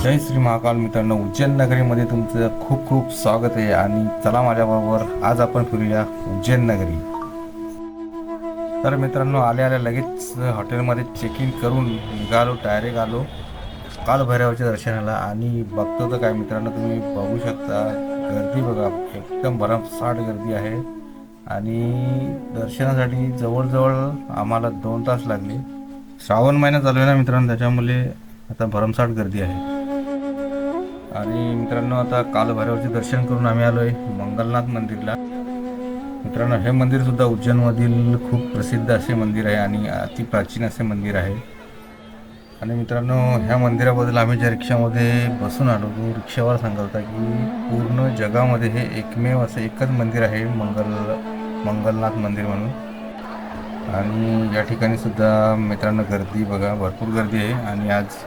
जय श्री महाकाल मित्रांनो, उज्जैन नगरीमध्ये तुमचं खूप खूप स्वागत आहे. आणि चला माझ्याबरोबर आज आपण फिरूया उज्जैन नगरी. तर मित्रांनो, आल्या लगेच हॉटेलमध्ये चेक इन करून निघालो, डायरेक्ट आलो कालभैरवाच्या दर्शनाला. आणि बघतो तर काय मित्रांनो, तुम्ही बघू शकता गर्दी बघा, एकदम भरमसाठ गर्दी आहे. आणि दर्शनासाठी जवळजवळ आम्हाला 2 तास लागले. श्रावण महिना चालू आहे ना मित्रांनो, त्याच्यामुळे आता भरमसाठ गर्दी आहे. आणि मित्रांनो, आता कालभैरवाचे दर्शन करून आम्ही आलो आहे मंगलनाथ मंदिरला. मित्रांनो, हे मंदिर सुद्धा उज्जैनमधील खूप प्रसिद्ध असे मंदिर आहे आणि अति प्राचीन असे मंदिर आहे. आणि मित्रांनो, ह्या मंदिराबद्दल आम्ही ज्या रिक्षामध्ये बसून आलो, तो रिक्षावाला सांगत होता की पूर्ण जगामध्ये हे एकमेव असं एकच मंदिर आहे, मंगलनाथ मंदिर म्हणून. आणि या ठिकाणी सुद्धा मित्रांनो गर्दी बघा, भरपूर गर्दी आहे. आणि आज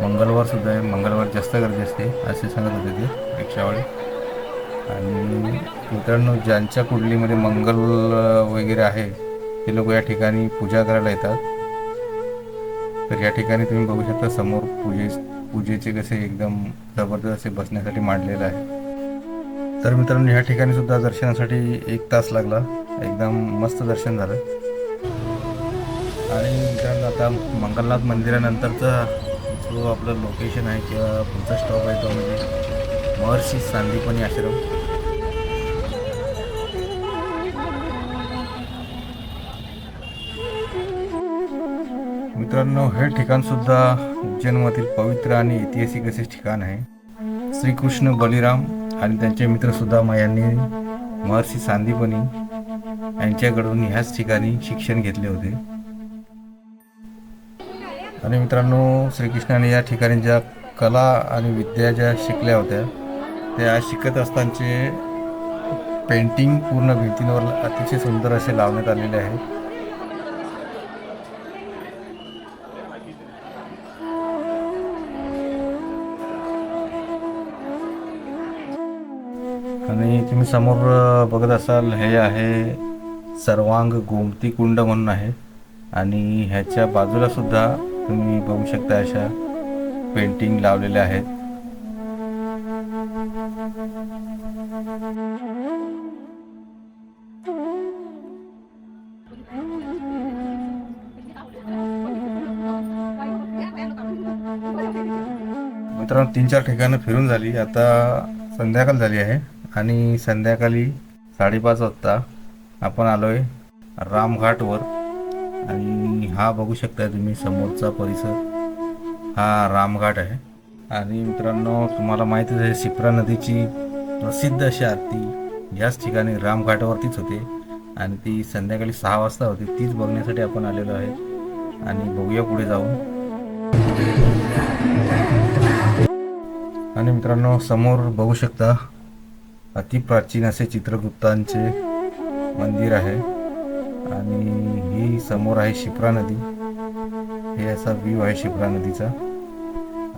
मंगळवार सुद्धा आहे, मंगळवार जास्त गर्दी असते असे सांगत होते ते रिक्षावाले. आणि मित्रांनो, ज्यांच्या कुंडलीमध्ये मंगल वगैरे आहे ते लोक या ठिकाणी पूजा करायला येतात. तर या ठिकाणी तुम्ही बघू शकता समोर पूजेचे कसे एकदम जबरदस्त असे बसण्यासाठी मांडलेलं आहे. तर मित्रांनो, ह्या ठिकाणी सुद्धा दर्शनासाठी 1 तास लागला, एकदम मस्त दर्शन झालं. आणि मित्रांनो, आता मंगलनाथ मंदिरानंतरचा जो आपलं लोकेशन आहे किंवा पुढचा स्टॉप आहे तो म्हणजे महर्षी सांदीपनी आश्रम. मित्रांनो, हे ठिकाण सुद्धा उज्जैनमधील पवित्र आणि ऐतिहासिक असे ठिकाण आहे. श्रीकृष्ण, बलिराम आणि त्यांचे मित्र सुदामा यांनी महर्षी सांदीपनी यांच्याकडून ह्याच ठिकाणी शिक्षण घेतले होते. आणि मित्रांनो, श्रीकृष्णाने या ठिकाणी ज्या कला आणि विद्या ज्या शिकल्या होत्या त्या शिकत असतानाचे पेंटिंग पूर्ण भिंतींवर अतिशय सुंदर असे लावण्यात आलेले आहेत. आणि तुम्ही समोर बघत असाल, हे आहे सर्वांग गोमती कुंड म्हणून आहे. आणि ह्याच्या बाजूला सुद्धा तुम्ही बघू शकता अशा पेंटिंग लावलेल्या आहेत. मित्रांनो, 3-4 ठिकाणं फिरून झाली, आता संध्याकाळ झाली आहे. आणि संध्याकाळी 5:30 वाजता आपण आलोय रामघाटवर. आणि हा बघू शकता तुम्ही समोरचा परिसर, हा रामघाट आहे. आणि मित्रांनो, तुम्हाला माहितीच आहे शिप्रा नदीची प्रसिद्ध अशी आरती याच ठिकाणी रामघाटावरतीच होते. आणि ती संध्याकाळी 6 वाजता होती. तीच बघण्यासाठी आपण आलेलो आहे. आणि बघूया पुढे जाऊन. आणि मित्रांनो, समोर बघू शकता अतिप्राचीन असे चित्रगुप्तांचे मंदिर आहे. आणि ही समोर आहे शिप्रा नदी. हे असा व्ह्यू आहे शिप्रा नदीचा.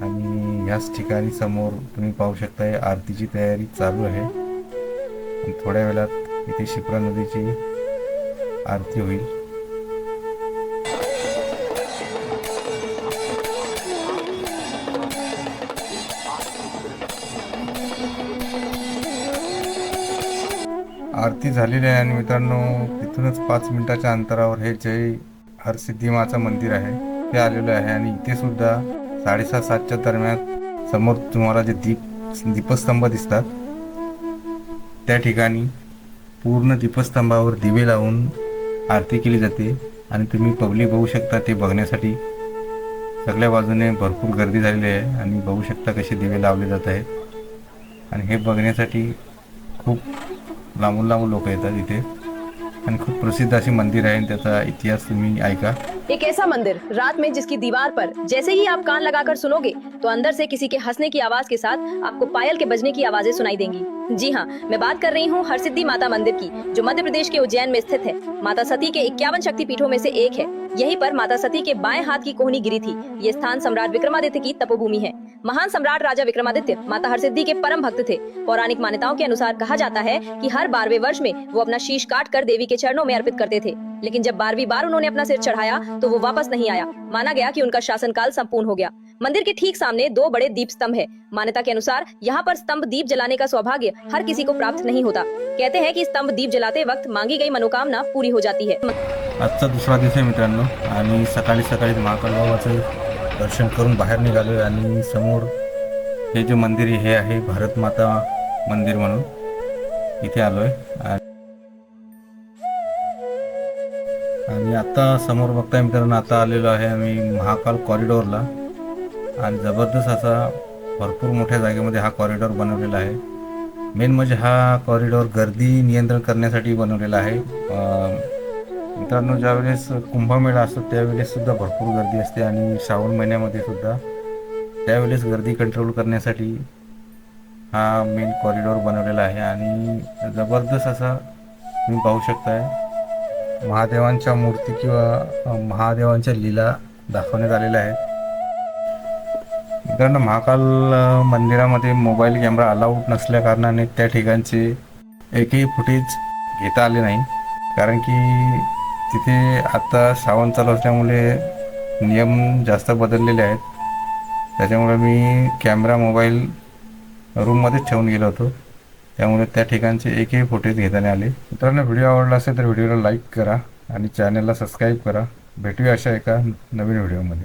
आणि ह्याच ठिकाणी समोर तुम्ही पाहू शकता आरतीची तयारी चालू आहे. आणि थोड्या वेळात इथे शिप्रा नदीची आरती होईल. आरती झालेली आहे. आणि मित्रांनो, तिथूनच 5 मिनिटाच्या अंतरावर हे जय हरसिद्धी मंदिर आहे ते आलेलं आहे. आणि इथे सुद्धा 6:30-7च्या दरम्यान समोर तुम्हाला जे दीपस्तंभ दिसतात त्या ठिकाणी पूर्ण दीपस्तंभावर दिवे लावून आरती केली जाते. आणि तुम्ही पब्लिक बघू शकता ते बघण्यासाठी सगळ्या बाजूने भरपूर गर्दी झालेली आहे. आणि बघू शकता कसे दिवे लावले जात आहेत. आणि हे बघण्यासाठी खूप लांबून लांबून लोक येतात इथे. आणि खूप प्रसिद्ध असे मंदिर आहे. त्याचा इतिहास तुम्ही ऐका. एक ऐसा मंदिर रात में जिसकी दीवार पर जैसे ही आप कान लगाकर सुनोगे तो अंदर से किसी के हंसने की आवाज के साथ आपको पायल के बजने की आवाजें सुनाई देंगी। जी हाँ, मैं बात कर रही हूँ हरसिद्धि माता मंदिर की, जो मध्य प्रदेश के उज्जैन में स्थित है। माता सती के 51 शक्तिपीठों में से एक है। यहीं पर माता सती के बाएं हाथ की कोहनी गिरी थी। ये स्थान सम्राट विक्रमादित्य की तपोभूमि है। महान सम्राट राजा विक्रमादित्य माता हरसिद्धि के परम भक्त थे। पौराणिक मान्यताओं के अनुसार कहा जाता है कि हर 12वें वर्ष में वो अपना शीश काट कर देवी के चरणों में अर्पित करते थे। लेकिन जब 12वीं बार उन्होंने अपना सिर चढ़ाया तो वो वापस नहीं आया। माना गया कि उनका शासनकाल संपूर्ण हो गया। मंदिर के ठीक सामने 2 बड़े दीप स्तंभ है। मान्यता के अनुसार यहाँ पर स्तंभ दीप जलाने का सौभाग्य हर किसी को प्राप्त नहीं होता। कहते हैं कि स्तंभ दीप जलाते वक्त मांगी गई मनोकामना पूरी हो जाती है। आजचा दुसरा दिवस आहे मित्रांनो आणि सकाळी सकाळी महाकाल बाबाचं दर्शन करून बाहेर निघालोय आणि समोर हे जे मंदिर हे आहे भारत माता मंदिर म्हणून इथे आलोय आणि आता समोर बघताय मित्रांनो आता आलेलो आहे आम्ही महाकाल कॉरिडॉरला आणि जबरदस्त असा भरपूर मोठ्या जागेमध्ये हा कॉरिडॉर बनवलेला आहे। मेन म्हणजे हा कॉरिडॉर गर्दी नियंत्रण करण्यासाठी बनवलेला आहे। मित्रांनो ज्यावेळेस कुंभमेळा असतो त्यावेळेस सुद्धा भरपूर गर्दी असते आणि श्रावण महिन्यामध्ये सुद्धा त्यावेळेस गर्दी कंट्रोल करण्यासाठी हा मेन कॉरिडॉर बनवलेला आहे आणि जबरदस्त असा तुम्ही पाहू शकताय महादेवांच्या मूर्ती किंवा महादेवांच्या लीला दाखवण्यात आलेल्या आहेत। मित्रांनो महाकाल मंदिरामध्ये मोबाईल कॅमेरा अलाउड नसल्या कारणाने त्या ठिकाणचे एकही फुटेज घेता आले नाही, कारण की तिथे आता श्रावण चालू असल्यामुळे नियम जास्त बदललेले आहेत। त्याच्यामुळे मी कॅमेरा मोबाईल रूममध्येच ठेवून गेलो होतो, त्यामुळे त्या ठिकाणचे एकही फुटेज घेता नाही आले। मित्रांनो व्हिडिओ आवडला असेल तर व्हिडिओला लाईक करा आणि चॅनलला सबस्क्राईब करा। भेटूया अशा एका नवीन व्हिडिओमध्ये।